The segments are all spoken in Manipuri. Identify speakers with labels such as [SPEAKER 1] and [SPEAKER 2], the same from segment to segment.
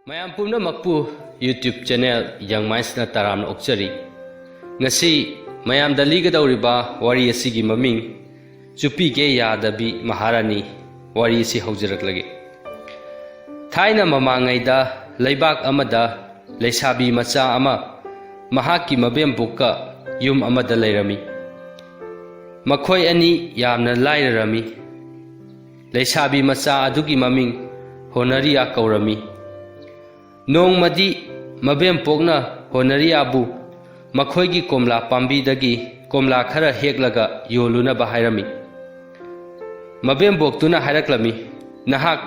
[SPEAKER 1] ꯃꯌꯥꯝ ꯄꯨꯝꯅꯃꯛꯄꯨ YouTube ꯆꯦꯅꯦꯜ ꯌꯪ ꯃꯥꯏꯟꯁꯅ ꯇꯔꯥꯝꯅ ꯑꯣꯛꯆꯔꯤ꯫ ꯉꯁꯤ ꯃꯌꯥꯝꯗ ꯂꯤꯒꯗꯧꯔꯤꯕ ꯋꯥꯔꯤ ꯑꯁꯤꯒꯤ ꯃꯃꯤꯡ ꯆꯨꯞꯄꯤꯒꯦ ꯌꯥꯗꯕꯤ ꯃꯍꯥꯔꯥꯅꯤ ꯋꯥꯔꯤ ꯑꯁꯤ ꯍꯧꯖꯔꯛꯂꯒꯦ꯫ ꯊꯥꯏꯅ ꯃꯃꯥꯡꯉꯩꯗ ꯂꯩꯕꯥꯛ ꯑꯃꯗ ꯂꯩꯁꯥꯕꯤ ꯃꯆꯥ ꯑꯃ ꯃꯍꯥꯛꯀꯤ ꯃꯕꯦꯝꯕꯣꯛꯀ ꯌꯨꯝ ꯑꯃꯗ ꯂꯩꯔꯝꯃꯤ꯫ ꯃꯈꯣꯏ ꯑꯅꯤ ꯌꯥꯝꯅ ꯂꯥꯏꯔꯔꯝꯃꯤ꯫ ꯂꯩꯁꯥꯕꯤ ꯃꯆꯥ ꯑꯗꯨꯒꯤ ꯃꯃꯤꯡ ꯍꯣꯅꯔꯤꯌꯥ ꯀꯧꯔꯝꯃꯤ꯫ ꯅꯣꯡꯃꯗꯤ ꯃꯕꯦꯝꯄꯣꯛꯅ ꯍꯣꯅꯔꯤꯌꯥꯕꯨ ꯃꯈꯣꯏꯒꯤ ꯀꯣꯝꯂꯥ ꯄꯥꯝꯕꯤꯗꯒꯤ ꯀꯣꯝꯂꯥ ꯈꯔ ꯍꯦꯛꯂꯒ ꯌꯣꯜꯂꯨꯅꯕ ꯍꯥꯏꯔꯝꯃꯤ꯫ ꯃꯕꯦꯝꯕꯣꯛꯇꯨꯅ ꯍꯥꯏꯔꯛꯂꯝꯃꯤ, "ꯅꯍꯥꯛ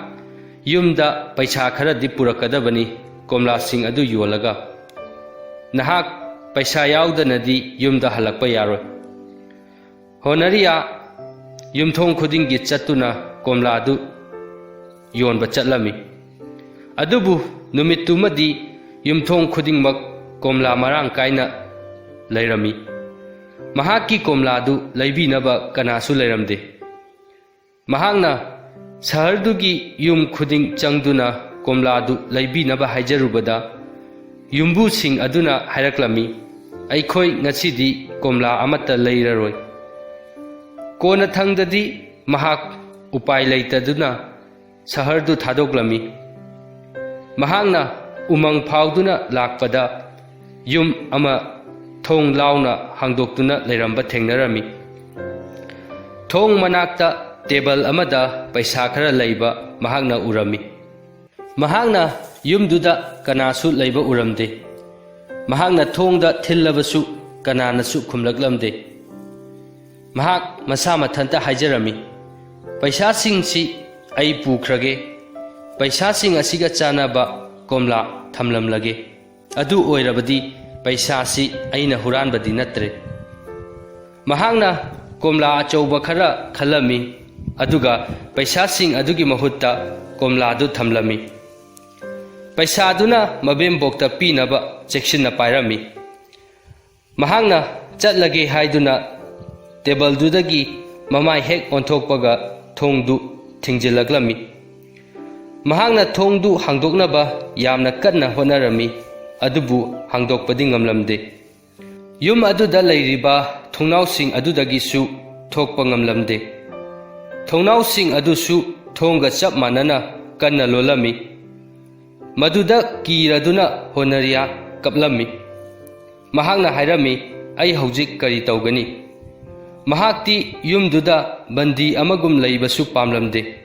[SPEAKER 1] ꯌꯨꯝꯗ ꯄꯩꯁꯥ ꯈꯔꯗꯤ ꯄꯨꯔꯛꯀꯗꯕꯅꯤ ꯀꯣꯝꯂꯥꯁꯤꯡ ꯑꯗꯨ ꯌꯣꯜꯂꯒ꯫ ꯅꯍꯥꯛ ꯄꯩꯁꯥ ꯌꯥꯎꯗꯅꯗꯤ ꯌꯨꯝꯗ ꯍꯜꯂꯛꯄ ꯌꯥꯔꯣꯏ"꯫ ꯍꯣꯅꯔꯤꯌꯥ ꯌꯨꯝꯊꯣꯡ ꯈꯨꯗꯤꯡꯒꯤ ꯆꯠꯇꯨꯅ ꯀꯣꯝꯂꯥꯗꯨ ꯌꯣꯟꯕ ꯆꯠꯂꯝꯃꯤ꯫ ꯑꯗꯨꯕꯨ ꯅꯨꯃꯤꯠꯇꯨꯃꯗꯤ ꯌꯨꯝꯊꯣꯡ ꯈꯨꯗꯤꯡꯃꯛ ꯀꯣꯝꯂꯥ ꯃꯔꯥꯡ ꯀꯥꯏꯅ ꯂꯩꯔꯝꯃꯤ꯫ ꯃꯍꯥꯛꯀꯤ ꯀꯣꯝꯂꯥꯗꯨ ꯂꯩꯕꯤꯅꯕ ꯀꯅꯥꯁꯨ ꯂꯩꯔꯝꯗꯦ꯫ ꯃꯍꯥꯛꯅ ꯁꯍꯔꯗꯨꯒꯤ ꯌꯨꯝ ꯈꯨꯗꯤꯡ ꯆꯪꯗꯨꯅ ꯀꯣꯝꯂꯥꯗꯨ ꯂꯩꯕꯤꯅꯕ ꯍꯥꯏꯖꯔꯨꯕꯗ ꯌꯨꯝꯕꯨꯁꯤꯡ ꯑꯗꯨꯅ ꯍꯥꯏꯔꯛꯂꯝꯃꯤ, "ꯑꯩꯈꯣꯏ ꯉꯁꯤꯗꯤ ꯀꯣꯝꯂꯥ ꯑꯃꯠꯇ ꯂꯩꯔꯔꯣꯏ"꯫ ꯀꯣꯟꯅꯊꯪꯗꯗꯤ ꯃꯍꯥꯛ ꯎꯄꯥꯏ ꯂꯩꯇꯗꯨꯅ ꯁꯍꯔꯗꯨ ꯊꯥꯗꯣꯛꯂꯝꯃꯤ꯫ ꯃꯍꯥꯛꯅ ꯎꯃꯪ ꯐꯥꯎꯗꯨꯅ ꯂꯥꯛꯄꯗ ꯌꯨꯝ ꯑꯃ ꯊꯣꯡ ꯂꯥꯎꯅ ꯍꯥꯡꯗꯣꯛꯇꯨꯅ ꯂꯩꯔꯝꯕ ꯊꯦꯡꯅꯔꯝꯃꯤ꯫ ꯊꯣꯡ ꯃꯅꯥꯛꯇ ꯇꯦꯕꯜ ꯑꯃꯗ ꯄꯩꯁꯥ ꯈꯔ ꯂꯩꯕ ꯃꯍꯥꯛꯅ ꯎꯔꯝꯃꯤ꯫ ꯃꯍꯥꯛꯅ ꯌꯨꯝꯗꯨꯗ ꯀꯅꯥꯁꯨ ꯂꯩꯕ ꯎꯔꯝꯗꯦ꯫ ꯃꯍꯥꯛꯅ ꯊꯣꯡꯗ ꯊꯤꯜꯂꯕꯁꯨ ꯀꯅꯥꯅꯁꯨ ꯈꯨꯝꯂꯛꯂꯝꯗꯦ꯫ ꯃꯍꯥꯛ ꯃꯁꯥ ꯃꯊꯟꯇ ꯍꯥꯏꯖꯔꯝꯃꯤ, "ꯄꯩꯁꯥꯁꯤꯡꯁꯤ ꯑꯩ ꯄꯨꯈ꯭ꯔꯒꯦ꯫ ꯄꯩꯁꯥꯁꯤꯡ ꯑꯁꯤꯒ ꯆꯥꯅꯕ ꯀꯣꯝꯂꯥ ꯊꯝꯂꯝꯂꯒꯦ꯫ ꯑꯗꯨ ꯑꯣꯏꯔꯕꯗꯤ ꯄꯩꯁꯥꯁꯤ ꯑꯩꯅ ꯍꯨꯔꯥꯟꯕꯗꯤ ꯅꯠꯇ꯭ꯔꯦ"꯫ ꯃꯍꯥꯛꯅ ꯀꯣꯝꯂꯥ ꯑꯆꯧꯕ ꯈꯔ ꯈꯜꯂꯝꯃꯤ ꯑꯗꯨꯒ ꯄꯩꯁꯥꯁꯤꯡ ꯑꯗꯨꯒꯤ ꯃꯍꯨꯠꯇ ꯀꯣꯝꯂꯥꯗꯨ ꯊꯝꯂꯝꯃꯤ꯫ ꯄꯩꯁꯥꯗꯨꯅ ꯃꯕꯦꯝꯕꯣꯛꯇ ꯄꯤꯅꯕ ꯆꯦꯛꯁꯤꯟꯅ ꯄꯥꯏꯔꯝꯃꯤ꯫ ꯃꯍꯥꯛꯅ ꯆꯠꯂꯒꯦ ꯍꯥꯏꯗꯨꯅ ꯇꯦꯕꯜꯗꯨꯗꯒꯤ ꯃꯃꯥꯏ ꯍꯦꯛ ꯑꯣꯟꯊꯣꯛꯄꯒ ꯊꯣꯡꯗꯨ ꯊꯤꯡꯖꯤꯜꯂꯛꯂꯝꯃꯤ꯫ ꯃꯍꯥꯛꯅ ꯊꯣꯡꯗꯨ ꯍꯥꯡꯗꯣꯛꯅꯕ ꯌꯥꯝꯅ ꯀꯟꯅ ꯍꯣꯠꯅꯔꯝꯃꯤ ꯑꯗꯨꯕꯨ ꯍꯥꯡꯗꯣꯛꯄꯗꯤ ꯉꯝꯂꯝꯗꯦ꯫ ꯌꯨꯝ ꯑꯗꯨꯗ ꯂꯩꯔꯤꯕ ꯊꯣꯡꯅꯥꯎꯁꯤꯡ ꯑꯗꯨꯗꯒꯤꯁꯨ ꯊꯣꯛꯄ ꯉꯝꯂꯝꯗꯦ꯫ ꯊꯣꯡꯅꯥꯎꯁꯤꯡ ꯑꯗꯨꯁꯨ ꯊꯣꯡꯒ ꯆꯞ ꯃꯥꯟꯅꯅ ꯀꯟꯅ ꯂꯣꯜꯂꯝꯃꯤ꯫ ꯃꯗꯨꯗ ꯀꯤꯔꯗꯨꯅ ꯍꯣꯅꯔꯤꯌꯥ ꯀꯞꯂꯝꯃꯤ꯫ ꯃꯍꯥꯛꯅ ꯍꯥꯏꯔꯝꯃꯤ, "ꯑꯩ ꯍꯧꯖꯤꯛ ꯀꯔꯤ ꯇꯧꯒꯅꯤ"꯫ ꯃꯍꯥꯛꯇꯤ ꯌꯨꯝꯗꯨꯗ ꯕꯟꯗꯤ ꯑꯃꯒꯨꯝ ꯂꯩꯕꯁꯨ ꯄꯥꯝꯂꯝꯗꯦ꯫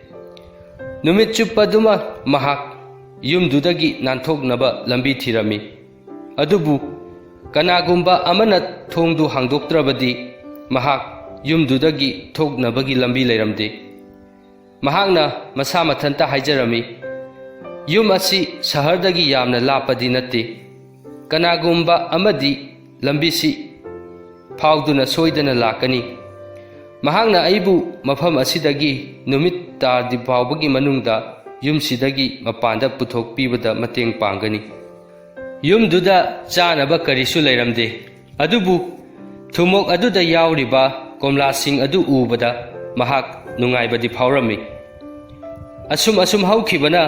[SPEAKER 1] ꯅꯨꯃꯤꯠ ꯆꯨꯞꯄꯗꯨꯃ ꯃꯍꯥꯛ ꯌꯨꯝꯗꯨꯗꯒꯤ ꯅꯥꯟꯊꯣꯛꯅꯕ ꯂꯝꯕꯤ ꯊꯤꯔꯝꯃꯤ꯫ ꯑꯗꯨꯕꯨ ꯀꯅꯥꯒꯨꯝꯕ ꯑꯃꯅ ꯊꯣꯡꯗꯨ ꯍꯥꯡꯗꯣꯛꯇ꯭ꯔꯕꯗꯤ ꯃꯍꯥꯛ ꯌꯨꯝꯗꯨꯗꯒꯤ ꯊꯣꯛꯅꯕꯒꯤ ꯂꯝꯕꯤ ꯂꯩꯔꯝꯗꯦ꯫ ꯃꯍꯥꯛꯅ ꯃꯁꯥ ꯃꯊꯟꯇ ꯍꯥꯏꯖꯔꯝꯃꯤ, "ꯌꯨꯝ ꯑꯁꯤ ꯁꯍꯔꯗꯒꯤ ꯌꯥꯝꯅ ꯂꯥꯞꯄꯗꯤ ꯅꯠꯇꯦ꯫ ꯀꯅꯥꯒꯨꯝꯕ ꯑꯃꯗꯤ ꯂꯝꯕꯤꯁꯤ ꯐꯥꯎꯗꯨꯅ ꯁꯣꯏꯗꯅ ꯂꯥꯛꯀꯅꯤ꯫ ꯃꯍꯥꯛꯅ ꯑꯩꯕꯨ ꯃꯐꯝ ꯑꯁꯤꯗꯒꯤ ꯅꯨꯃꯤꯠ ꯇꯥꯗ꯭ꯔꯤ ꯐꯥꯎꯕꯒꯤ ꯃꯅꯨꯡꯗ ꯌꯨꯝꯁꯤꯗꯒꯤ ꯃꯄꯥꯟꯗ ꯄꯨꯊꯣꯛꯄꯤꯕꯗ ꯃꯇꯦꯡ ꯄꯥꯡꯒꯅꯤ"꯫ ꯌꯨꯝꯗꯨꯗ ꯆꯥꯅꯕ ꯀꯔꯤꯁꯨ ꯂꯩꯔꯝꯗꯦ꯫ ꯑꯗꯨꯕꯨ ꯊꯨꯃꯣꯛ ꯑꯗꯨꯗ ꯌꯥꯎꯔꯤꯕ ꯀꯣꯝꯂꯥꯁꯤꯡ ꯑꯗꯨ ꯎꯕꯗ ꯃꯍꯥꯛ ꯅꯨꯡꯉꯥꯏꯕꯗꯤ ꯐꯥꯎꯔꯝꯃꯤ꯫ ꯑꯁꯨꯝ ꯍꯧꯈꯤꯕꯅ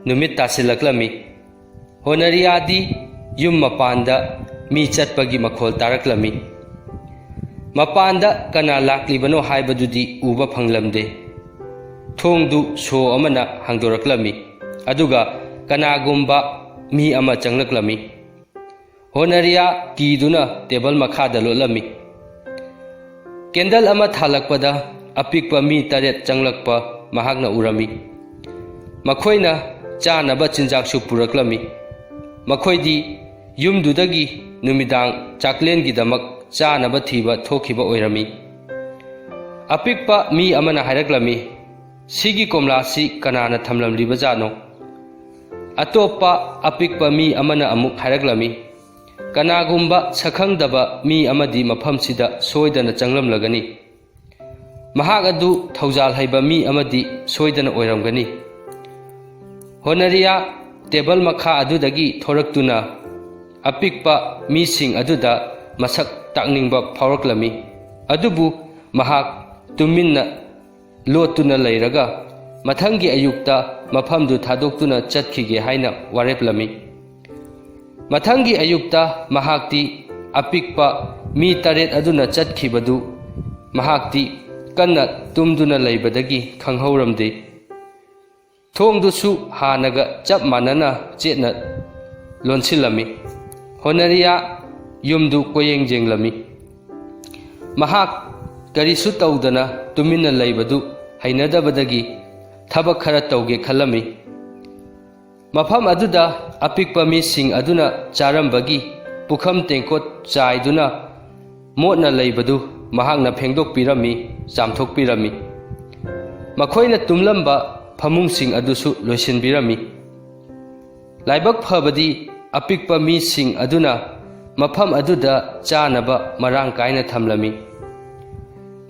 [SPEAKER 1] ꯅꯨꯃꯤꯠ ꯇꯥꯁꯤꯜꯂꯛꯂꯝꯃꯤ꯫ ꯍꯣꯅꯔꯤꯌꯥꯗꯤ ꯌꯨꯝ ꯃꯄꯥꯟꯗ ꯃꯤ ꯆꯠꯄꯒꯤ ꯃꯈꯣꯜ ꯇꯥꯔꯛꯂꯝꯃꯤ꯫ ꯃꯄꯥꯟꯗ ꯀꯅꯥ ꯂꯥꯛꯂꯤꯕꯅꯣ ꯍꯥꯏꯕꯗꯨꯗꯤ ꯎꯕ ꯐꯪꯂꯝꯗꯦ꯫ ꯊꯣꯡꯗꯨ ꯁꯣ ꯑꯃꯅ ꯍꯥꯡꯗꯣꯔꯛꯂꯝꯃꯤ ꯑꯗꯨꯒ ꯀꯅꯥꯒꯨꯝꯕ ꯃꯤ ꯑꯃ ꯆꯪꯂꯛꯂꯝꯃꯤ꯫ ꯍꯣꯅꯔꯤꯌꯥ ꯀꯤꯗꯨꯅ ꯇꯦꯕꯜ ꯃꯈꯥꯗ ꯂꯣꯠꯂꯝꯃꯤ꯫ ꯀꯦꯟꯗꯜ ꯑꯃ ꯊꯥꯜꯂꯛꯄꯗ ꯑꯄꯤꯛꯄ ꯃꯤ 7 ꯆꯪꯂꯛꯄ ꯃꯍꯥꯛꯅ ꯎꯔꯝꯃꯤ꯫ ꯃꯈꯣꯏꯅ ꯆꯥꯅꯕ ꯆꯤꯟꯖꯥꯛꯁꯨ ꯄꯨꯔꯛꯂꯝꯃꯤ꯫ ꯃꯈꯣꯏꯗꯤ ꯌꯨꯝꯗꯨꯗꯒꯤ ꯅꯨꯃꯤꯗꯥꯡ ꯆꯥꯛꯂꯦꯟꯒꯤꯗꯃꯛ ꯆꯥꯅꯕ ꯊꯤꯕ ꯊꯣꯛꯈꯤꯕ ꯑꯣꯏꯔꯝꯃꯤ꯫ ꯑꯄꯤꯛꯄ ꯃꯤ ꯑꯃꯅ ꯍꯥꯏꯔꯛꯂꯝꯃꯤ, "ꯁꯤꯒꯤ ꯀꯣꯝꯂꯥꯁꯤ ꯀꯅꯥꯅ ꯊꯝꯂꯝꯂꯤꯕꯖꯥꯠꯅꯣ"꯫ ꯑꯇꯣꯞꯄ ꯑꯄꯤꯛꯄ ꯃꯤ ꯑꯃꯅ ꯑꯃꯨꯛ ꯍꯥꯏꯔꯛꯂꯝꯃꯤ, "ꯀꯅꯥꯒꯨꯝꯕ ꯁꯛꯈꯪꯗꯕ ꯃꯤ ꯑꯃꯗꯤ ꯃꯐꯝꯁꯤꯗ ꯁꯣꯏꯗꯅ ꯆꯪꯂꯝꯂꯒꯅꯤ꯫ ꯃꯍꯥꯛ ꯑꯗꯨ ꯊꯧꯖꯥꯜ ꯍꯩꯕ ꯃꯤ ꯑꯃꯗꯤ ꯁꯣꯏꯗꯅ ꯑꯣꯏꯔꯝꯒꯅꯤ"꯫ ꯍꯣꯅꯔꯤꯌꯥ ꯇꯦꯕꯜ ꯃꯈꯥ ꯑꯗꯨꯗꯒꯤ ꯊꯣꯔꯛꯇꯨꯅ ꯑꯄꯤꯛꯄ ꯃꯤꯁꯤꯡ ꯑꯗꯨꯗ ꯃꯁꯛ ꯇꯥꯛꯅꯤꯡꯕ ꯐꯥꯎꯔꯛꯂꯝꯃꯤ꯫ ꯑꯗꯨꯕꯨ ꯃꯍꯥꯛ ꯇꯨꯃꯤꯟꯅ ꯂꯣꯠꯇꯨꯅ ꯂꯩꯔꯒ ꯃꯊꯪꯒꯤ ꯑꯌꯨꯛꯇ ꯃꯐꯝꯗꯨ ꯊꯥꯗꯣꯛꯇꯨꯅ ꯆꯠꯈꯤꯒꯦ ꯍꯥꯏꯅ ꯋꯥꯔꯦꯞꯂꯝꯃꯤ꯫ ꯃꯊꯪꯒꯤ ꯑꯌꯨꯛꯇ ꯃꯍꯥꯛꯇꯤ ꯑꯄꯤꯛꯄ ꯃꯤ 8 ꯑꯗꯨꯅ ꯆꯠꯈꯤꯕꯗꯨ ꯃꯍꯥꯛꯇꯤ ꯀꯟꯅ ꯇꯨꯝꯗꯨꯅ ꯂꯩꯕꯗꯒꯤ ꯈꯪꯍꯧꯔꯝꯗꯦ꯫ ꯊꯣꯡꯗꯨꯁꯨ ꯍꯥꯟꯅꯒ ꯆꯞ ꯃꯥꯟꯅꯅ ꯆꯦꯠꯅ ꯂꯣꯟꯁꯤꯜꯂꯝꯃꯤ꯫ ꯍꯣꯅꯔꯤꯌꯥ ꯌꯨꯝꯗꯨ ꯀꯣꯌꯦꯡ ꯌꯦꯡꯂꯝꯃꯤ꯫ ꯃꯍꯥꯛ ꯀꯔꯤꯁꯨ ꯇꯧꯗꯅ ꯇꯨꯃꯤꯟꯅ ꯂꯩꯕꯗꯨ ꯍꯩꯅꯗꯕꯗꯒꯤ ꯊꯕꯛ ꯈꯔ ꯇꯧꯒꯦ ꯈꯜꯂꯝꯃꯤ꯫ ꯃꯐꯝ ꯑꯗꯨꯗ ꯑꯄꯤꯛꯄ ꯃꯤꯁꯤꯡ ꯑꯗꯨꯅ ꯆꯥꯔꯝꯕꯒꯤ ꯄꯨꯈꯝ ꯇꯦꯡꯀꯣꯠ ꯆꯥꯏꯗꯨꯅ ꯃꯣꯠꯅ ꯂꯩꯕꯗꯨ ꯃꯍꯥꯛꯅ ꯐꯦꯡꯗꯣꯛꯄꯤꯔꯝꯃꯤ, ꯆꯥꯝꯊꯣꯛꯄꯤꯔꯝꯃꯤ꯫ ꯃꯈꯣꯏꯅ ꯇꯨꯝꯂꯝꯕ ꯐꯃꯨꯡꯁꯤꯡ ꯑꯗꯨꯁꯨ ꯂꯣꯏꯁꯤꯟꯕꯤꯔꯝꯃꯤ꯫ ꯂꯥꯏꯕꯛ ꯐꯕꯗꯤ ꯑꯄꯤꯛꯄ ꯃꯤꯁꯤꯡ ꯑꯗꯨꯅ ꯃꯐꯝ ꯑꯗꯨꯗ ꯆꯥꯅꯕ ꯃꯔꯥꯡ ꯀꯥꯏꯅ ꯊꯝꯂꯝꯃꯤ꯫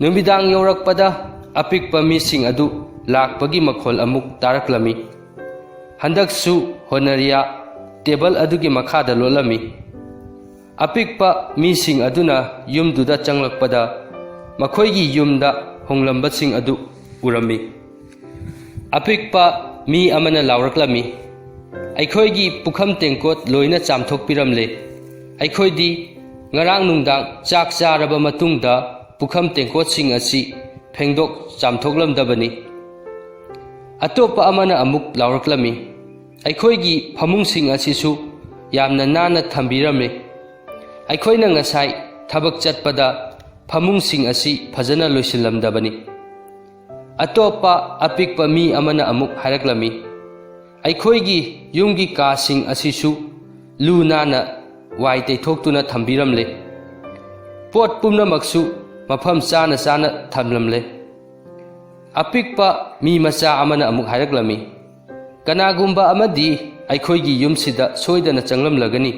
[SPEAKER 1] ꯅꯨꯃꯤꯗꯥꯡ ꯌꯧꯔꯛꯄꯗ ꯑꯄꯤꯛꯄ ꯃꯤꯁꯤꯡ ꯑꯗꯨ ꯂꯥꯛꯄꯒꯤ ꯃꯈꯣꯜ ꯑꯃꯨꯛ ꯇꯥꯔꯛꯂꯝꯃꯤ꯫ ꯍꯟꯗꯛꯁꯨ ꯍꯣꯅꯔꯤꯌꯥ ꯇꯦꯕꯜ ꯑꯗꯨꯒꯤ ꯃꯈꯥꯗ ꯂꯣꯠꯂꯝꯃꯤ꯫ ꯑꯄꯤꯛꯄ ꯃꯤꯁꯤꯡ ꯑꯗꯨꯅ ꯌꯨꯝꯗꯨꯗ ꯆꯪꯂꯛꯄꯗ ꯃꯈꯣꯏꯒꯤ ꯌꯨꯝꯗ ꯍꯣꯡꯂꯝꯕꯁꯤꯡ ꯑꯗꯨ ꯎꯔꯝꯃꯤ꯫ ꯑꯄꯤꯛꯄ ꯃꯤ ꯑꯃꯅ ꯂꯥꯎꯔꯛꯂꯝꯃꯤ, "ꯑꯩꯈꯣꯏꯒꯤ ꯄꯨꯈꯝ ꯇꯦꯡꯀꯣꯠ ꯂꯣꯏꯅ ꯆꯥꯝꯊꯣꯛꯄꯤꯔꯝꯂꯦ꯫ ꯑꯩꯈꯣꯏꯗꯤ ꯉꯔꯥꯡ ꯅꯨꯡꯗꯥꯡ ꯆꯥꯛ ꯆꯥꯔꯕ ꯃꯇꯨꯡꯗ ꯄꯨꯈꯝ ꯇꯦꯡꯀꯣꯠꯁꯤꯡ ꯑꯁꯤ ꯐꯦꯡꯗꯣꯛ ꯆꯥꯝꯊꯣꯛꯂꯝꯗꯕꯅꯤ"꯫ ꯑꯇꯣꯞꯄ ꯑꯃꯅ ꯑꯃꯨꯛ ꯂꯥꯎꯔꯛꯂꯝꯃꯤ, "ꯑꯩꯈꯣꯏꯒꯤ ꯐꯃꯨꯡꯁꯤꯡ ꯑꯁꯤꯁꯨ ꯌꯥꯝꯅ ꯅꯥꯟꯅ ꯊꯝꯕꯤꯔꯝꯂꯦ꯫ ꯑꯩꯈꯣꯏꯅ ꯉꯁꯥꯏ ꯊꯕꯛ ꯆꯠꯄꯗ ꯐꯃꯨꯡꯁꯤꯡ ꯑꯁꯤ ꯐꯖꯅ ꯂꯣꯏꯁꯤꯜꯂꯝꯗꯕꯅꯤ"꯫ ꯑꯇꯣꯞꯄ ꯑꯄꯤꯛꯄ ꯃꯤ ꯑꯃꯅ ꯑꯃꯨꯛ ꯍꯥꯏꯔꯛꯂꯝꯃꯤ, "ꯑꯩꯈꯣꯏꯒꯤ ꯌꯨꯝꯒꯤ ꯀꯥꯁꯤꯡ ꯑꯁꯤꯁꯨ ꯂꯨ ꯅꯥꯟꯅ ꯋꯥꯏ ꯇꯩꯊꯣꯛꯇꯨꯅ ꯊꯝꯕꯤꯔꯝꯂꯦ꯫ ꯄꯣꯠ ꯄꯨꯝꯅꯃꯛꯁꯨ ꯃꯐꯝ ꯆꯥꯅ ꯆꯥꯅ ꯊꯝꯂꯝꯂꯦ"꯫ ꯑꯄꯤꯛꯄ ꯃꯤ ꯃꯆꯥ ꯑꯃꯅ ꯑꯃꯨꯛ ꯍꯥꯏꯔꯛꯂꯝꯃꯤ, "ꯀꯅꯥꯒꯨꯝꯕ ꯑꯃꯗꯤ ꯑꯩꯈꯣꯏꯒꯤ ꯌꯨꯝꯁꯤꯗ ꯁꯣꯏꯗꯅ ꯆꯪꯂꯝꯂꯒꯅꯤ"꯫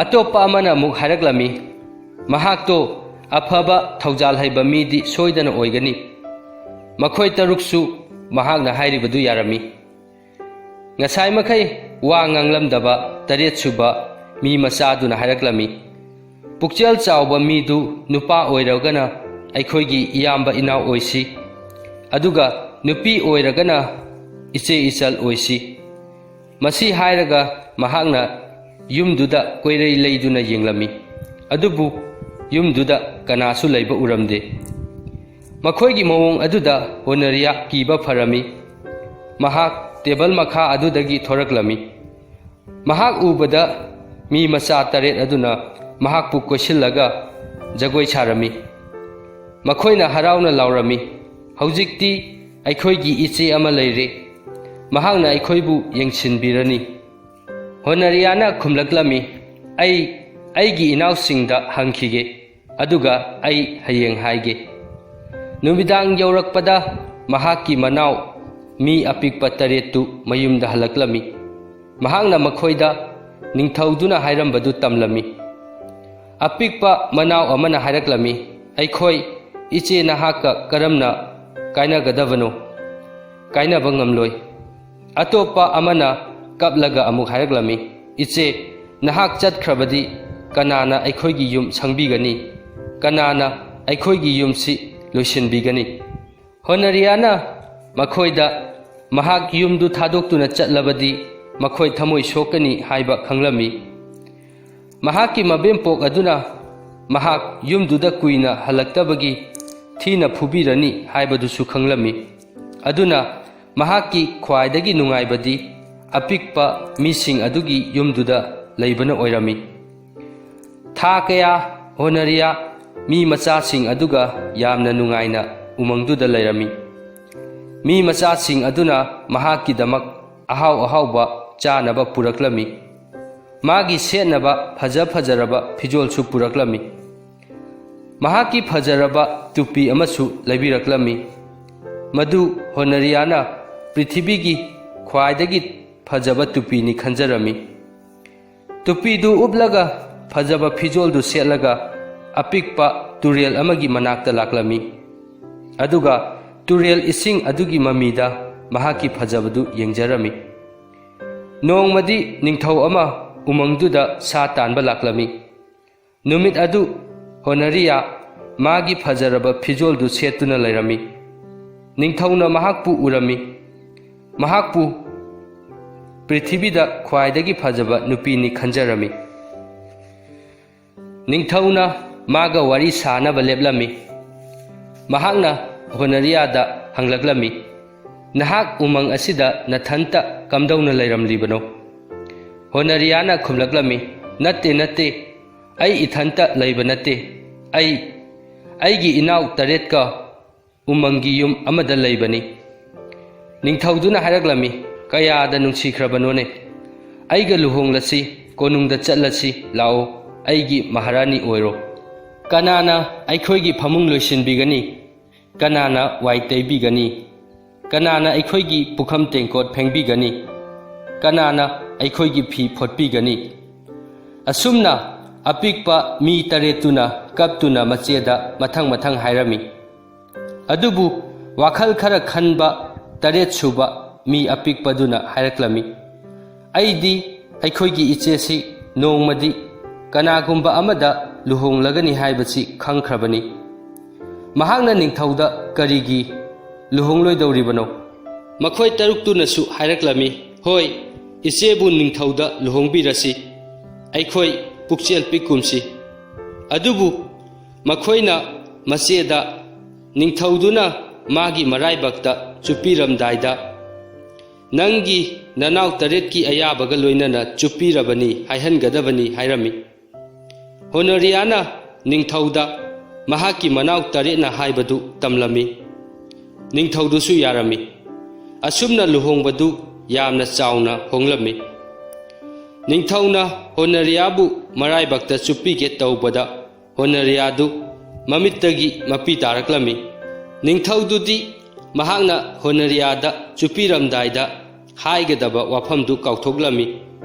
[SPEAKER 1] ꯑꯇꯣꯞꯄ ꯑꯃꯅ ꯑꯃꯨꯛ ꯍꯥꯏꯔꯛꯂꯝꯃꯤ, "ꯃꯍꯥꯛꯇꯣ ꯑꯐꯕ ꯊꯧꯖꯥꯜ ꯍꯩꯕ ꯃꯤꯗꯤ ꯁꯣꯏꯗꯅ ꯑꯣꯏꯒꯅꯤ"꯫ ꯃꯈꯣꯏ 6ꯁꯨ ꯃꯍꯥꯛꯅ ꯍꯥꯏꯔꯤꯕꯗꯨ ꯌꯥꯔꯝꯃꯤ꯫ ꯉꯁꯥꯏ ꯃꯈꯩ ꯋꯥ ꯉꯥꯡꯂꯝꯗꯕ 8ꯁꯨꯕ ꯃꯤ ꯃꯆꯥꯗꯨꯅ ꯍꯥꯏꯔꯛꯂꯝꯃꯤ, "ꯄꯨꯛꯆꯦꯜ ꯆꯥꯎꯕ ꯃꯤꯗꯨ ꯅꯨꯄꯥ ꯑꯣꯏꯔꯒꯅ ꯑꯩꯈꯣꯏꯒꯤ ꯏꯌꯥꯝꯕ ꯏꯅꯥꯎ ꯑꯣꯏꯁꯤ, ꯑꯗꯨꯒ ꯅꯨꯄꯤ ꯑꯣꯏꯔꯒꯅ ꯏꯆꯦ ꯏꯆꯜ ꯑꯣꯏꯁꯤ"꯫ ꯃꯁꯤ ꯍꯥꯏꯔꯒ ꯃꯍꯥꯛꯅ ꯌꯨꯝꯗꯨꯗ ꯀꯣꯏꯔꯩ ꯂꯩꯗꯨꯅ ꯌꯦꯡꯂꯝꯃꯤ, ꯑꯗꯨꯕꯨ ꯌꯨꯝꯗꯨꯗ ꯀꯅꯥꯁꯨ ꯂꯩꯕ ꯎꯔꯝꯗꯦ꯫ ꯃꯈꯣꯏꯒꯤ ꯃꯑꯣꯡ ꯑꯗꯨꯗ ꯍꯣꯅꯔꯤꯌꯥ ꯀꯤꯕ ꯐꯔꯝꯃꯤ꯫ ꯃꯍꯥꯛ ꯇꯦꯕꯜ ꯃꯈꯥ ꯑꯗꯨꯗꯒꯤ ꯊꯣꯔꯛꯂꯝꯃꯤ꯫ ꯃꯍꯥꯛ ꯎꯕꯗ ꯃꯤ ꯃꯆꯥ 8 ꯑꯗꯨꯅ ꯃꯍꯥꯛꯄꯨ ꯀꯣꯏꯁꯤꯜꯂꯒ ꯖꯒꯣꯏ ꯁꯥꯔꯝꯃꯤ꯫ ꯃꯈꯣꯏꯅ ꯍꯔꯥꯎꯅ ꯂꯥꯎꯔꯝꯃꯤ, "ꯍꯧꯖꯤꯛꯇꯤ ꯑꯩꯈꯣꯏꯒꯤ ꯏꯆꯦ ꯑꯃ ꯂꯩꯔꯦ, ꯃꯍꯥꯛꯅ ꯑꯩꯈꯣꯏꯕꯨ ꯌꯦꯡꯁꯤꯟꯕꯤꯔꯅꯤ"꯫ ꯍꯣꯅꯔꯤꯌꯥꯅ ꯈꯨꯝꯂꯛꯂꯝꯃꯤ, "ꯑꯩꯒꯤ ꯏꯅꯥꯎꯁꯤꯡꯗ ꯍꯪꯈꯤꯒꯦ, ꯑꯗꯨꯒ ꯑꯩ ꯍꯌꯦꯡ ꯍꯥꯏꯒꯦ"꯫ ꯅꯨꯃꯤꯗꯥꯡ ꯌꯧꯔꯛꯄꯗ ꯃꯍꯥꯛꯀꯤ ꯃꯅꯥꯎ ꯃꯤ ꯑꯄꯤꯛꯄ 8ꯇꯨ ꯃꯌꯨꯝꯗ ꯍꯜꯂꯛꯂꯝꯃꯤ꯫ ꯃꯍꯥꯛꯅ ꯃꯈꯣꯏꯗ ꯅꯤꯡꯊꯧꯗꯨꯅ ꯍꯥꯏꯔꯝꯕꯗꯨ ꯇꯝꯂꯝꯃꯤ꯫ ꯑꯄꯤꯛꯄ ꯃꯅꯥꯎ ꯑꯃꯅ ꯍꯥꯏꯔꯛꯂꯝꯃꯤ, "ꯑꯩꯈꯣꯏ ꯏꯆꯦ ꯅꯍꯥꯛꯀ ꯀꯔꯝꯅ ꯀꯥꯏꯅꯒꯗꯕꯅꯣ? ꯀꯥꯏꯅꯕ ꯉꯝꯂꯣꯏ"꯫ ꯑꯇꯣꯞꯄ ꯑꯃꯅ ꯀꯞꯂꯒ ꯑꯃꯨꯛ ꯍꯥꯏꯔꯛꯂꯝꯃꯤ, "ꯏꯆꯦ, ꯅꯍꯥꯛ ꯆꯠꯈ꯭ꯔꯕꯗꯤ ꯀꯅꯥꯅ ꯑꯩꯈꯣꯏꯒꯤ ꯌꯨꯝ ꯁꯪꯕꯤꯒꯅꯤ? ꯀꯅꯥꯅ ꯑꯩꯈꯣꯏꯒꯤ ꯌꯨꯝꯁꯤ ꯂꯣꯏꯁꯤꯟꯕꯤꯒꯅꯤ"꯫ ꯍꯣꯅꯔꯤꯌꯥꯅ ꯃꯈꯣꯏꯗ ꯃꯍꯥꯛ ꯌꯨꯝꯗꯨ ꯊꯥꯗꯣꯛꯇꯨꯅ ꯆꯠꯂꯕꯗꯤ ꯃꯈꯣꯏ ꯊꯃꯣꯏ ꯁꯣꯛꯀꯅꯤ ꯍꯥꯏꯕ ꯈꯪꯂꯝꯃꯤ꯫ ꯃꯍꯥꯛꯀꯤ ꯃꯕꯦꯝꯄꯣꯛ ꯑꯗꯨꯅ ꯃꯍꯥꯛ ꯌꯨꯝꯗꯨꯗ ꯀꯨꯏꯅ ꯍꯜꯂꯛꯇꯕꯒꯤ ꯊꯤꯅ ꯐꯨꯕꯤꯔꯅꯤ ꯍꯥꯏꯕꯗꯨꯁꯨ ꯈꯪꯂꯝꯃꯤ꯫ ꯑꯗꯨꯅ ꯃꯍꯥꯛꯀꯤ ꯈ꯭ꯋꯥꯏꯗꯒꯤ ꯅꯨꯡꯉꯥꯏꯕꯗꯤ ꯑꯄꯤꯛꯄ ꯃꯤꯁꯤꯡ ꯑꯗꯨꯒꯤ ꯌꯨꯝꯗꯨꯗ ꯂꯩꯕꯅ ꯑꯣꯏꯔꯝꯃꯤ꯫ ꯊꯥ ꯀꯌꯥ ꯍꯣꯅꯔꯤꯌꯥ ꯃꯤ ꯃꯆꯥꯁꯤꯡ ꯑꯗꯨꯒ ꯌꯥꯝꯅ ꯅꯨꯡꯉꯥꯏꯅ ꯎꯃꯪꯗꯨꯗ ꯂꯩꯔꯝꯃꯤ꯫ ꯃꯤ ꯃꯆꯥꯁꯤꯡ ꯑꯗꯨꯅ ꯃꯍꯥꯛꯀꯤꯗꯃꯛ ꯑꯍꯥꯎ ꯑꯍꯥꯎꯕ ꯆꯥꯅꯕ ꯄꯨꯔꯛꯂꯝꯃꯤ꯫ ꯃꯥꯒꯤ ꯁꯦꯠꯅꯕ ꯐꯖꯔꯕ ꯐꯤꯖꯣꯜꯁꯨ ꯄꯨꯔꯛꯂꯝꯃꯤ꯫ ꯃꯍꯥꯛꯀꯤ ꯐꯖꯔꯕ ꯇꯨꯄꯤ ꯑꯃꯁꯨ ꯂꯩꯕꯤꯔꯛꯂꯝꯃꯤ, ꯃꯗꯨ ꯍꯣꯅꯔꯤꯌꯥꯅ ꯄ꯭ꯔꯤꯊꯤꯕꯤꯒꯤ ꯈ꯭ꯋꯥꯏꯗꯒꯤ ꯐꯖꯕ ꯇꯨꯄꯤꯅꯤ ꯈꯟꯖꯔꯝꯃꯤ꯫ ꯇꯨꯄꯤꯗꯨ ꯎꯞꯂꯒ ꯐꯖꯕ ꯐꯤꯖꯣꯜꯗꯨ ꯁꯦꯠꯂꯒ ꯑꯄꯤꯛꯄ ꯇꯨꯔꯦꯜ ꯑꯃꯒꯤ ꯃꯅꯥꯛꯇ ꯂꯥꯛꯂꯝꯃꯤ, ꯑꯗꯨꯒ ꯇꯨꯔꯦꯜ ꯏꯁꯤꯡ ꯑꯗꯨꯒꯤ ꯃꯃꯤꯗ ꯃꯍꯥꯛꯀꯤ ꯐꯖꯕꯗꯨ ꯌꯦꯡꯖꯔꯝꯃꯤ꯫ ꯅꯣꯡꯃꯗꯤ ꯅꯤꯡꯊꯧ ꯑꯃ ꯎꯃꯪꯗꯨꯗ ꯁꯥ ꯇꯥꯟꯕ ꯂꯥꯛꯂꯝꯃꯤ꯫ ꯅꯨꯃꯤꯠ ꯑꯗꯨ ꯍꯣꯅꯔꯤꯌꯥ ꯃꯥꯒꯤ ꯐꯖꯔꯕ ꯐꯤꯖꯣꯜꯗꯨ ꯁꯦꯠꯇꯨꯅ ꯂꯩꯔꯝꯃꯤ꯫ ꯅꯤꯡꯊꯧꯅ ꯃꯍꯥꯛꯄꯨ ꯎꯔꯝꯃꯤ꯫ ꯃꯍꯥꯛꯄꯨ ꯄ꯭ꯔꯤꯊꯤꯕꯤꯗ ꯈ꯭ꯋꯥꯏꯗꯒꯤ ꯐꯖꯕ ꯅꯨꯄꯤꯅꯤ ꯈꯟꯖꯔꯝꯃꯤ꯫ ꯅꯤꯡꯊꯧꯅ ꯃꯥꯒ ꯋꯥꯔꯤ ꯁꯥꯅꯕ ꯂꯦꯞꯂꯝꯃꯤ꯫ ꯃꯍꯥꯛꯅ ꯍꯣꯅꯔꯤꯌꯥꯗ ꯍꯪꯂꯛꯂꯝꯃꯤ, "ꯅꯍꯥꯛ ꯎꯃꯪ ꯑꯁꯤꯗ ꯅꯊꯟꯇ ꯀꯝꯗꯧꯅ ꯂꯩꯔꯝꯂꯤꯕꯅꯣ?" ꯍꯣꯅꯔꯤꯌꯥꯅ ꯈꯨꯝꯂꯛꯂꯝꯃꯤ, "ꯅꯠꯇꯦ ꯅꯠꯇꯦ, ꯑꯩ ꯏꯊꯟꯇ ꯂꯩꯕ ꯅꯠꯇꯦ, ꯑꯩꯒꯤ ꯏꯅꯥꯎ 8ꯀ ꯎꯃꯪꯒꯤ ꯌꯨꯝ ꯑꯃꯗ ꯂꯩꯕꯅꯤ." ꯅꯤꯡꯊꯧꯗꯨꯅ ꯍꯥꯏꯔꯛꯂꯝꯃꯤ, "ꯀꯌꯥꯗ ꯅꯨꯡꯁꯤꯈ꯭ꯔꯕꯅꯣꯅꯦ, ꯑꯩꯒ ꯂꯨꯍꯣꯡꯂꯁꯤ, ꯀꯣꯅꯨꯡꯗ ꯆꯠꯂꯁꯤ, ꯂꯥꯛꯑꯣ, ꯑꯩꯒꯤ ꯃꯍꯥꯔꯥꯅꯤ ꯑꯣꯏꯔꯣ꯫ ꯀꯅꯥꯅ ꯑꯩꯈꯣꯏꯒꯤ ꯐꯃꯨꯡ ꯂꯣꯏꯁꯤꯟꯕꯤꯒꯅꯤ? ꯀꯅꯥꯅ ꯋꯥꯏ ꯇꯩꯕꯤꯒꯅꯤ? ꯀꯅꯥꯅ ꯑꯩꯈꯣꯏꯒꯤ ꯄꯨꯈꯝ ꯇꯦꯡꯀꯣꯠ ꯐꯦꯡꯕꯤꯒꯅꯤ? ꯀꯅꯥꯅ ꯑꯩꯈꯣꯏꯒꯤ ꯐꯤ ꯐꯣꯠꯄꯤꯒꯅꯤ?" ꯑꯁꯨꯝꯅ ꯑꯄꯤꯛꯄ ꯃꯤ 8ꯇꯨꯅ ꯀꯞꯇꯨꯅ ꯃꯆꯦꯗ ꯃꯊꯪ ꯃꯊꯪ ꯍꯥꯏꯔꯝꯃꯤ꯫ ꯑꯗꯨꯕꯨ ꯋꯥꯈꯜ ꯈꯔ ꯈꯟꯕ 8ꯁꯨꯕ ꯃꯤ ꯑꯄꯤꯛꯄꯗꯨꯅ ꯍꯥꯏꯔꯛꯂꯝꯃꯤ, "ꯑꯩꯗꯤ ꯑꯩꯈꯣꯏꯒꯤ ꯏꯆꯦꯁꯤ ꯅꯣꯡꯃꯗꯤ ꯀꯅꯥꯒꯨꯝꯕ ꯑꯃꯗ ꯂꯨꯍꯣꯡꯂꯒꯅꯤ ꯍꯥꯏꯕꯁꯤ ꯈꯪꯈ꯭ꯔꯕꯅꯤ꯫ ꯃꯍꯥꯛꯅ ꯅꯤꯡꯊꯧꯗ ꯀꯔꯤꯒꯤ ꯂꯨꯍꯣꯡꯂꯣꯏꯗꯧꯔꯤꯕꯅꯣ?" ꯃꯈꯣꯏ 8ꯇꯨꯅꯁꯨ ꯍꯥꯏꯔꯛꯂꯝꯃꯤ, "ꯍꯣꯏ, ꯏꯆꯦꯕꯨ ꯅꯤꯡꯊꯧꯗ ꯂꯨꯍꯣꯡꯕꯤꯔꯁꯤ, ꯑꯩꯈꯣꯏ ꯄꯨꯛꯆꯦꯜ ꯄꯤꯛꯀꯨꯝꯁꯤ." ꯑꯗꯨꯕꯨ ꯃꯈꯣꯏꯅ ꯃꯆꯦꯗ ꯅꯤꯡꯊꯧꯗꯨꯅ ꯃꯥꯒꯤ ꯃꯔꯥꯏꯕꯛꯇ ꯆꯨꯞꯄꯤꯔꯝꯗꯥꯏꯗ, "ꯅꯪꯒꯤ ꯅꯅꯥꯎ 8ꯀꯤ ꯑꯌꯥꯕꯒ ꯂꯣꯏꯅꯅ ꯆꯨꯞꯄꯤꯔꯕꯅꯤ ꯍꯥꯏꯍꯟꯒꯗꯕꯅꯤ" ꯍꯥꯏꯔꯝꯃꯤ꯫ ꯍꯣꯅꯔꯤꯌꯥꯅ ꯅꯤꯡꯊꯧꯗ ꯃꯍꯥꯛꯀꯤ ꯃꯅꯥꯎ 8ꯅ ꯍꯥꯏꯕꯗꯨ ꯇꯝꯂꯝꯃꯤ꯫ ꯅꯤꯡꯊꯧꯗꯨꯁꯨ ꯌꯥꯔꯝꯃꯤ꯫ ꯑꯁꯨꯝꯅ ꯂꯨꯍꯣꯡꯕꯗꯨ ꯌꯥꯝꯅ ꯆꯥꯎꯅ ꯍꯣꯡꯂꯝꯃꯤ꯫ ꯅꯤꯡꯊꯧꯅ ꯍꯣꯅꯔꯤꯌꯥꯕꯨ ꯃꯔꯥꯏꯕꯛꯇ ꯆꯨꯞꯄꯤꯒꯦ ꯇꯧꯕꯗ ꯍꯣꯅꯔꯤꯌꯥꯗꯨ ꯃꯃꯤꯠꯇꯒꯤ ꯃꯄꯤ ꯇꯥꯔꯛꯂꯝꯃꯤ꯫ ꯅꯤꯡꯊꯧꯗꯨꯗꯤ ꯃꯍꯥꯛꯅ ꯍꯣꯅꯔꯤꯌꯥꯗ ꯆꯨꯞꯄꯤꯔꯝꯗꯥꯏꯗ ꯍꯥꯏꯒꯗꯕ ꯋꯥꯐꯝꯗꯨ ꯀꯥꯎꯊꯣꯛꯂꯝꯃꯤ꯫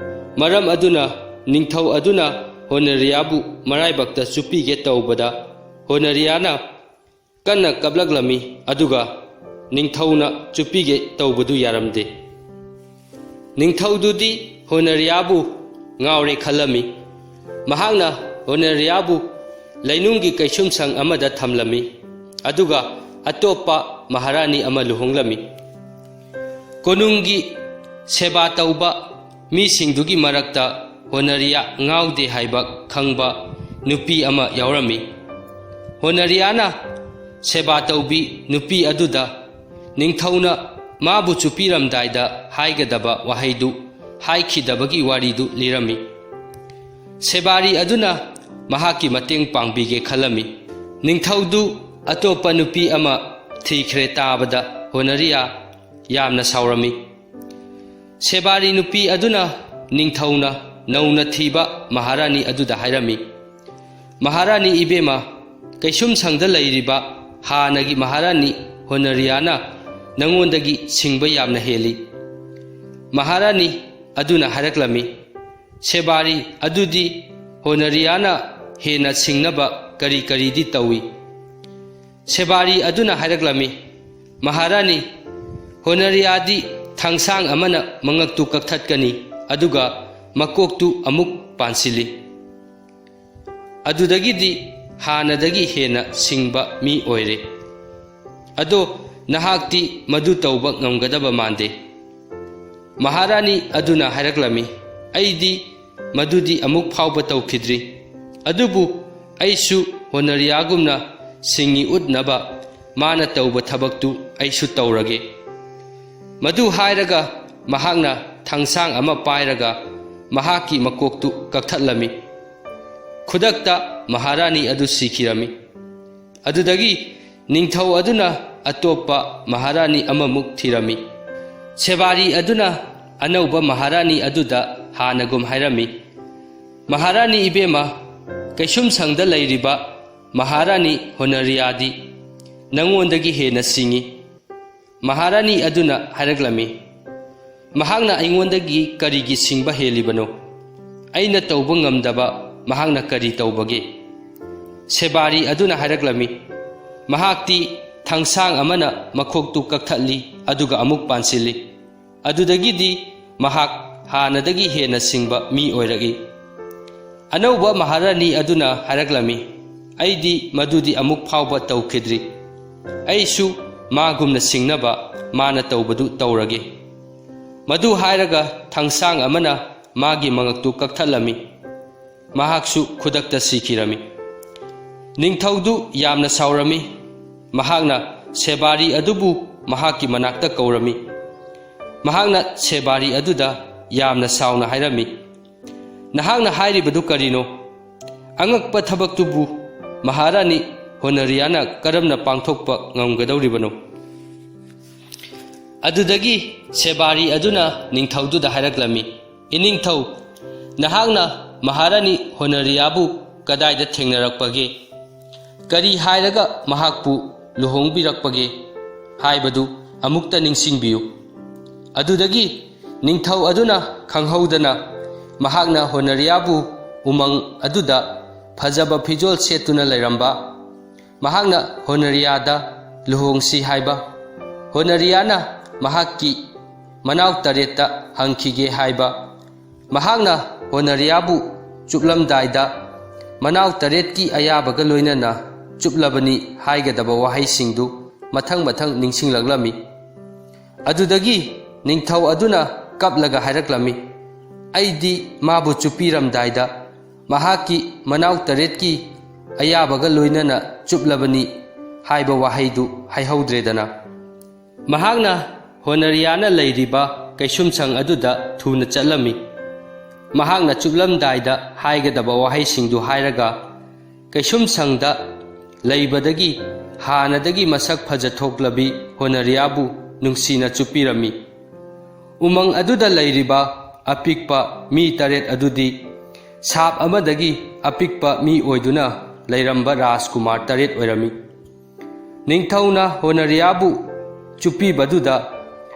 [SPEAKER 1] ꯃꯔꯝ ꯑꯗꯨꯅ ꯅꯤꯡꯊꯧ ꯑꯗꯨꯅ ꯍꯣꯅꯔꯤꯌꯥꯕꯨ ꯃꯔꯥꯏꯕꯛꯇ ꯆꯨꯞꯄꯤꯒꯦ ꯇꯧꯕꯗ ꯍꯣꯅꯔꯤꯌꯥꯅ ꯀꯟꯅ ꯀꯞꯂꯛꯂꯝꯃꯤ, ꯑꯗꯨꯒ ꯅꯤꯡꯊꯧꯅ ꯆꯨꯞꯄꯤꯒꯦ ꯇꯧꯕꯗꯨ ꯌꯥꯔꯝꯗꯦ꯫ ꯅꯤꯡꯊꯧꯗꯨꯗꯤ ꯍꯣꯅꯔꯤꯌꯥꯕꯨ ꯉꯥꯎꯔꯦ ꯈꯜꯂꯝꯃꯤ꯫ ꯃꯍꯥꯛꯅ ꯍꯣꯅꯔꯤꯌꯥꯕꯨ ꯂꯩꯅꯨꯡꯒꯤ ꯀꯩꯁꯨꯝꯁꯪ ꯑꯃꯗ ꯊꯝꯂꯝꯃꯤ, ꯑꯗꯨꯒ ꯑꯇꯣꯞꯄ ꯃꯍꯥꯔꯥꯅꯤ ꯑꯃ ꯂꯨꯍꯣꯡꯂꯝꯃꯤ꯫ ꯀꯣꯅꯨꯡꯒꯤ ꯁꯦꯕꯥ ꯇꯧꯕ ꯃꯤꯁꯤꯡꯗꯨꯒꯤ ꯃꯔꯛꯇ ꯍꯣꯅꯔꯤꯌꯥ ꯉꯥꯎꯗꯦ ꯍꯥꯏꯕ ꯈꯪꯕ ꯅꯨꯄꯤ ꯑꯃ ꯌꯥꯎꯔꯝꯃꯤ꯫ ꯍꯣꯅꯔꯤꯌꯥꯅ ꯁꯦꯕꯥ ꯇꯧꯕꯤ ꯅꯨꯄꯤ ꯑꯗꯨꯗ ꯅꯤꯡꯊꯧꯅ ꯃꯥꯕꯨ ꯆꯨꯞꯄꯤꯔꯝꯗꯥꯏꯗ ꯍꯥꯏꯒꯗꯕ ꯋꯥꯍꯩꯗꯨ ꯍꯥꯏꯈꯤꯗꯕꯒꯤ ꯋꯥꯔꯤꯗꯨ ꯂꯤꯔꯝꯃꯤ꯫ ꯁꯦꯕꯥꯔꯤ ꯑꯗꯨꯅ ꯃꯍꯥꯛꯀꯤ ꯃꯇꯦꯡ ꯄꯥꯡꯕꯤꯒꯦ ꯈꯜꯂꯝꯃꯤ꯫ ꯅꯤꯡꯊꯧꯗꯨ ꯑꯇꯣꯞꯄ ꯅꯨꯄꯤ ꯑꯃ ꯊꯤꯈ꯭ꯔꯦ ꯇꯥꯕꯗ ꯍꯣꯅꯔꯤꯌꯥ ꯌꯥꯝꯅ ꯁꯥꯎꯔꯝꯃꯤ꯫ ꯁꯦꯕꯥꯔꯤ ꯅꯨꯄꯤ ꯑꯗꯨꯅ ꯅꯤꯡꯊꯧꯅ ꯅꯧꯅ ꯊꯤꯕ ꯃꯍꯥꯔꯥꯅꯤ ꯑꯗꯨꯗ ꯍꯥꯏꯔꯝꯃꯤ, "ꯃꯍꯥꯔꯥꯅꯤ ꯏꯕꯦꯝꯃ, ꯀꯩꯁꯨꯝꯁꯪꯗ ꯂꯩꯔꯤꯕ ꯍꯥꯟꯅꯒꯤ ꯃꯍꯥꯔꯥꯅꯤ ꯍꯣꯅꯔꯤꯌꯥꯅ ꯅꯉꯣꯟꯗꯒꯤ ꯁꯤꯡꯕ ꯌꯥꯝꯅ ꯍꯦꯜꯂꯤ." ꯃꯍꯥꯔꯥꯅꯤ ꯑꯗꯨꯅ ꯍꯥꯏꯔꯛꯂꯝꯃꯤ, "ꯁꯦꯕꯥꯔꯤ ꯑꯗꯨꯗꯤ ꯍꯣꯅꯔꯤꯌꯥꯅ ꯍꯦꯟꯅ ꯁꯤꯡꯅꯕ ꯀꯔꯤ ꯀꯔꯤꯗꯤ ꯇꯧꯏ?" ꯁꯦꯕꯥꯔꯤ ꯑꯗꯨꯅ ꯍꯥꯏꯔꯛꯂꯝꯃꯤ, "ꯃꯍꯥꯔꯥꯅꯤ, ꯍꯣꯅꯔꯤꯌꯥꯗꯤ ꯊꯥꯡꯁꯥꯡ ꯑꯃꯅ ꯃꯉꯛꯇꯨ ꯀꯛꯊꯠꯀꯅꯤ, ꯑꯗꯨꯒ ꯃꯀꯣꯛꯇꯨ ꯑꯃꯨꯛ ꯄꯥꯟꯁꯤꯜꯂꯤ꯫ ꯑꯗꯨꯗꯒꯤꯗꯤ ꯍꯥꯟꯅꯗꯒꯤ ꯍꯦꯟꯅ ꯁꯤꯡꯕ ꯃꯤ ꯑꯣꯏꯔꯦ꯫ ꯑꯗꯣ ꯅꯍꯥꯛꯇꯤ ꯃꯗꯨ ꯇꯧꯕ ꯉꯝꯒꯗꯕ ꯃꯥꯟꯗꯦ." ꯃꯍꯥꯔꯥꯅꯤ ꯑꯗꯨꯅ ꯍꯥꯏꯔꯛꯂꯝꯃꯤ, "ꯑꯩꯗꯤ ꯃꯗꯨꯗꯤ ꯑꯃꯨꯛ ꯐꯥꯎꯕ ꯇꯧꯈꯤꯗ꯭ꯔꯤ, ꯑꯗꯨꯕꯨ ꯑꯩꯁꯨ ꯍꯣꯅꯔꯤꯌꯥꯒꯨꯝꯅ ꯁꯤꯡꯉꯤ ꯎꯠꯅꯕ ꯃꯥꯅ ꯇꯧꯕ ꯊꯕꯛꯇꯨ ꯑꯩꯁꯨ ꯇꯧꯔꯒꯦ." ꯃꯗꯨ ꯍꯥꯏꯔꯒ ꯃꯍꯥꯛꯅ ꯊꯥꯡꯁꯥꯡ ꯑꯃ ꯄꯥꯏꯔꯒ ꯃꯍꯥꯛꯀꯤ ꯃꯀꯣꯛꯇꯨ ꯀꯛꯊꯠꯂꯝꯃꯤ꯫ ꯈꯨꯗꯛꯇ ꯃꯍꯥꯔꯥꯅꯤ ꯑꯗꯨ ꯁꯤꯈꯤꯔꯝꯃꯤ꯫ ꯑꯗꯨꯗꯒꯤ ꯅꯤꯡꯊꯧ ꯑꯗꯨꯅ ꯑꯇꯣꯞꯄ ꯃꯍꯥꯔꯥꯅꯤ ꯑꯃꯃꯨꯛ ꯊꯤꯔꯝꯃꯤ꯫ ꯁꯦꯕꯥꯔꯤ ꯑꯗꯨꯅ ꯑꯅꯧꯕ ꯃꯍꯥꯔꯥꯅꯤ ꯑꯗꯨꯗ ꯍꯥꯟꯅꯒꯨꯝ ꯍꯥꯏꯔꯝꯃꯤ, "ꯃꯍꯥꯔꯥꯅꯤ ꯏꯕꯦꯝꯃ, ꯀꯩꯁꯨꯝꯁꯪꯗ ꯂꯩꯔꯤꯕ ꯃꯍꯥꯔꯥꯅꯤ ꯍꯣꯅꯔꯤꯌꯥꯗꯤ ꯅꯉꯣꯟꯗꯒꯤ ꯍꯦꯟꯅ ꯁꯤꯡꯉꯤ." ꯃꯍꯥꯔꯥꯅꯤ ꯑꯗꯨꯅ ꯍꯥꯏꯔꯛꯂꯝꯃꯤ, "ꯃꯍꯥꯛꯅ ꯑꯩꯉꯣꯟꯗꯒꯤ ꯀꯔꯤꯒꯤ ꯁꯤꯡꯕ ꯍꯦꯜꯂꯤꯕꯅꯣ? ꯑꯩꯅ ꯇꯧꯕ ꯉꯝꯗꯕ ꯃꯍꯥꯛꯅ ꯀꯔꯤ ꯇꯧꯕꯒꯦ?" ꯁꯦꯕꯥꯔꯤ ꯑꯗꯨꯅ ꯍꯥꯏꯔꯛꯂꯝꯃꯤ, "ꯃꯍꯥꯛꯇꯤ ꯊꯥꯡꯁꯥꯡ ꯑꯃꯅ ꯃꯈꯣꯛꯇꯨ ꯀꯛꯊꯠꯂꯤ, ꯑꯗꯨꯒ ꯑꯃꯨꯛ ꯄꯥꯟꯁꯤꯜꯂꯤ꯫ ꯑꯗꯨꯗꯒꯤꯗꯤ ꯃꯍꯥꯛ ꯍꯥꯟꯅꯗꯒꯤ ꯍꯦꯟꯅ ꯁꯤꯡꯕ ꯃꯤ ꯑꯣꯏꯔꯛꯏ." ꯑꯅꯧꯕ ꯃꯍꯥꯔꯥꯅꯤ ꯑꯗꯨꯅ ꯍꯥꯏꯔꯛꯂꯝꯃꯤ, "ꯑꯩꯗꯤ ꯃꯗꯨꯗꯤ ꯑꯃꯨꯛ ꯐꯥꯎꯕ ꯇꯧꯈꯤꯗ꯭ꯔꯤ, ꯑꯩꯁꯨ मागुमना सिंगनबा माना तौबदु तौरगे मधु हायरगा थंगसांग अमना मागी मंगक्तु कक्थलमी महाक्सु खुदक्ता सिखिरमी निंगथौदु यामना साउरमी महागना सेबारी अदुबु महाकी मनाक्ता कौरमी महागना सेबारी अदुदा यामना साउना हायरमी नहागना हायरिबदु करिनो अंगक्पा थबक्तुबु महारानी होनरियाना करमना पांगथोकपा ngamgadawribano adudagi sebari aduna ningthaududa hairaklammi iningthau nahakna maharani honariyabu kadaida thengnarakpage kari hairaga mahakpu luhongbirakpage haibadu amukta ningsingbiyu adudagi ningthau aduna khanghaudana mahakna honariyabu umang aduda fajaba fijol setuna lairamba mahakna honariyada luhongsi haiba honariyana mahakki manaw tareta hangkhige haiba mahakna honariyabu chuplamdaida manaw taretki ayabaga loinana chuplabani haigadaba wahaisingdu mathang mathang ningsinglaglami adudagi ningthau aduna kaplaga hairaklami aidi mabu chupiramdaida mahakki manaw taretki ayabaga loinana chuplabani haiba wahaidu haihauddredana mahakna honariyana leiriba kaisumsang aduda thuna chatlami mahakna chuplamdaida haigadaba wahaisingdu hairaga kaisumsangda leibadagi hanadagi masak phajathoklabi honariyabu nungsina chupirami umang aduda leiriba apikpa mi taret adudi sap amadagi apikpa mi oiduna leiramba Rajkumar taret oirami ningthauna honariyabu chupi baduda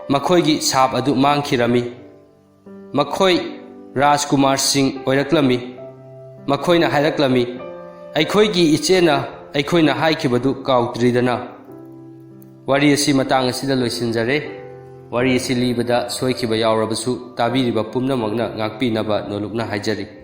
[SPEAKER 1] makhoigi sap adu mangkhirami makhoi Rajkumar Singh oiraklami makhoina hairaklami aikhoigi ichena aikhoina haikhibadu kautridana wari asi matang asida loisinjare wari asi libada soikhiba yaurabasu tabiriba pumnamakna ngakpinaba nolukna haijari